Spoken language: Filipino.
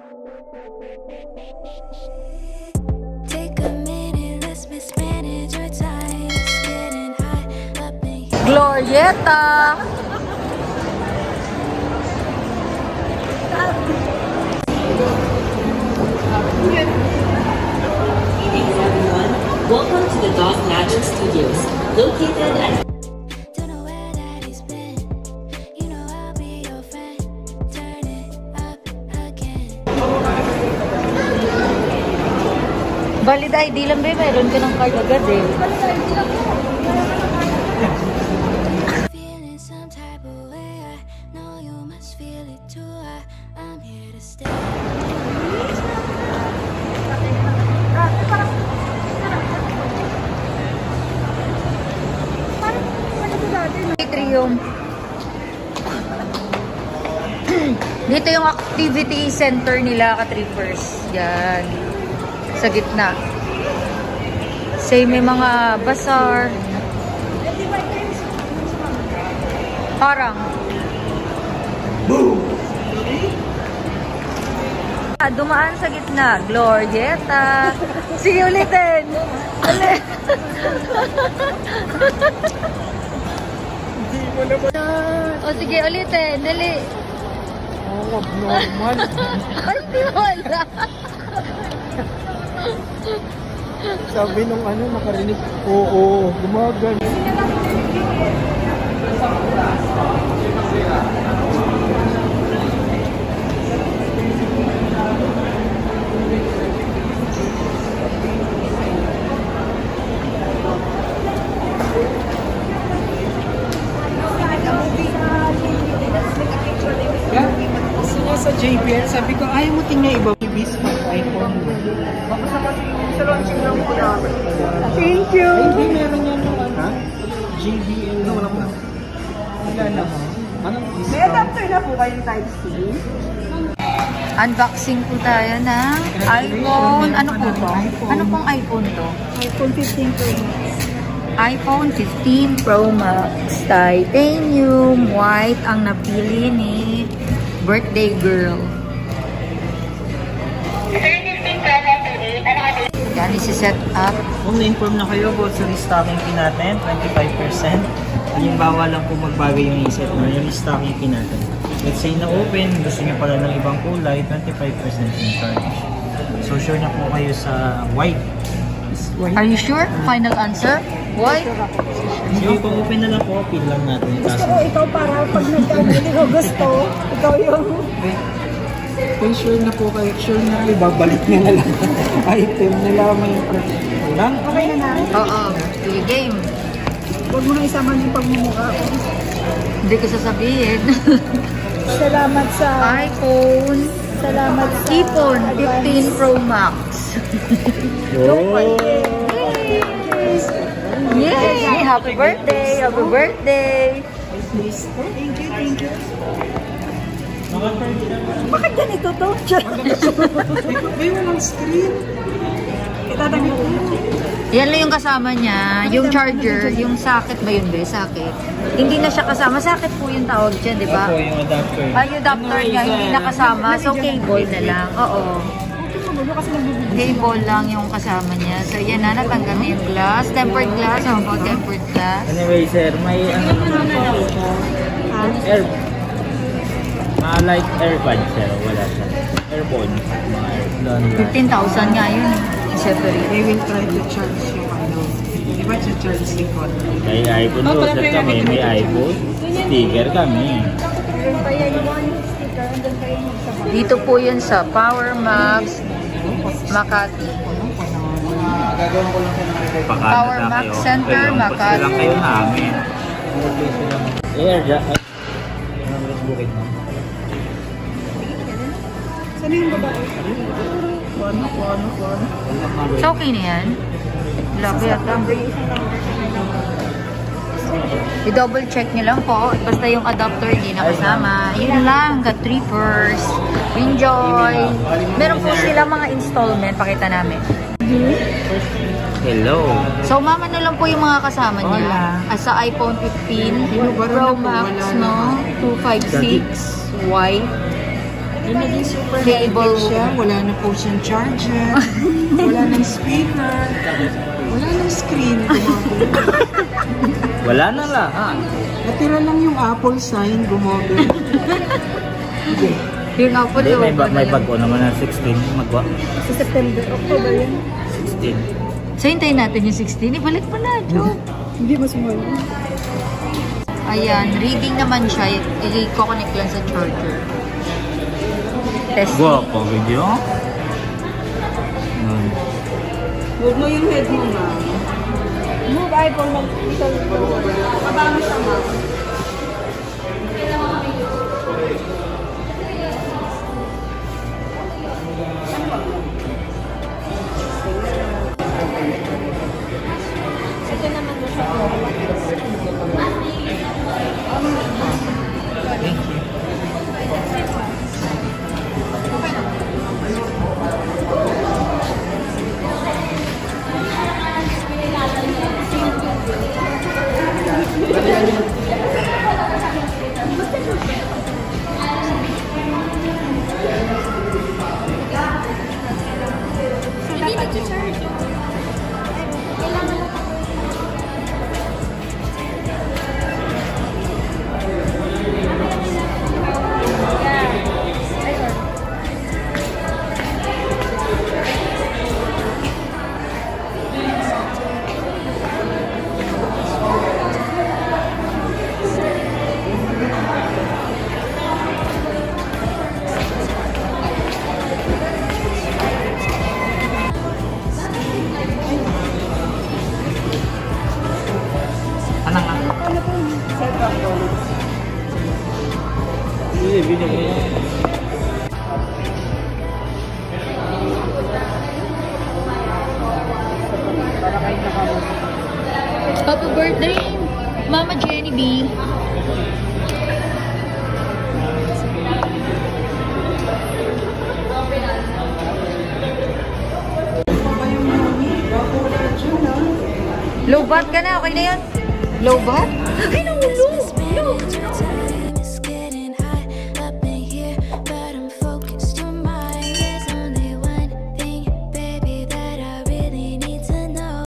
Glorieta! Welcome to the Dog Magic Studios, located at Valid ID lang ba? Meron ka ng card agad eh. Dito yung activity center nila, ka-trippers. Yan. Sa gitna. Say may mga bazaar. Parang. Boom! Dumaan sa gitna. Glorieta. Sige ulitin. O sige ulitin. Dali. Oh, abnormal. Ay, di wala. Sabi nung ano, nakarinig, oo, gumagal. Sa JBL, sabi ko, ayaw mo tingnan iba. Ibis mo, iPhone mo. Baka sa launching lang po namin. Thank you! Ay, hindi, meron yan nung ano. JBL. No, wala po. Wala na mo. May adapter na po kayong Type-C? Unboxing po tayo ng iPhone. Ano po to? Ano pong iPhone to? iPhone 15 Pro Max. iPhone 15 Pro Max. Titanium white ang napili ni birthday girl. Yan, isi-set up. Kung na-inform na kayo about sa restocking fee natin, 25%. Halimbawa lang kung magbago yung isip mo, yung restocking fee natin. Let's say na-open, gusto nyo pala ng ibang kulay, 25% yung charge. So sure na po kayo sa white. Are you sure? Final answer? White? So kung open na lang po, pin lang natin yung Gusto kaso. ko ikaw para pag nagkamali ko gusto, ikaw yung... Kung sure na po kayo, sure na kayo, babalik nyo na lang item nila, may price lang. Okay na na. Oo. Sige, game. Huwag mo na isama yung pagmumukha ko. Hindi ko sasabihin. Salamat sa... iPhone. Salamat sa... iPhone 15 Pro Max. Yay! Happy birthday! Happy birthday! Thank you. Bakit ganito to? May walang screen. Itatanggit ko. Yan lang yung kasama niya. Yung charger, yung socket ba yun ba? Socket. Hindi na siya kasama. Socket po yung tawag dyan, di ba? Opo, yung adapter. Yung adapter niya, hindi na kasama. So, cable na lang. Oo. Cable lang yung kasama niya. So, yan na. Natanggal na yung glass. Tempered glass. How about tempered glass? Anyway, sir, may ano naman po. Air. Light AirPod, sir. Wala siya. Airphone. Mga airphone. 15,000 nga yun. Separate. They will try to charge yung ano. Di ba charge likod? May iPhone po, sir kami. May iPhone. Sticker kami. Kaya yung one sticker, andun kayo magsama. Dito po yun sa Power Max Makati. Power Max Center, Makati. Lang kayo namin. Air, bukid mo. Saan yung babae? So, okay na yan. Labi ata. I-double check nyo lang po. Basta yung adapter hindi na kasama. Yun lang. Ka-trippers. Enjoy. Meron po sila mga installment. Pakita namin. Hello. So, mama na lang po yung mga kasama niya. Sa iPhone 15 Pro Max, no? 256 white. Yung naging super Cable. high-tech siya, wala na po siyang charger, wala nang speaker, wala nang screen. Wala na lahat. Natira lang yung Apple sign, gumagawin. Yung Apple Hindi, logo na may yun. bago naman na 16. Magwa. Sa September, October yan. 16. So, hintayin natin yung 16. Ibalik mo na, Joe. Hindi mas mahal. Ayan, reading naman siya. I-connect lang sa charger. Test. Guwapo, video. Huwag mo yung head mo, ma. Move iPhone lang. Kabama siya, ma. Ano nga? Hindi, video mo. Happy birthday, Mama Jenny B. Low bat ka na, okay na yan? Low bat? Ay, no, low.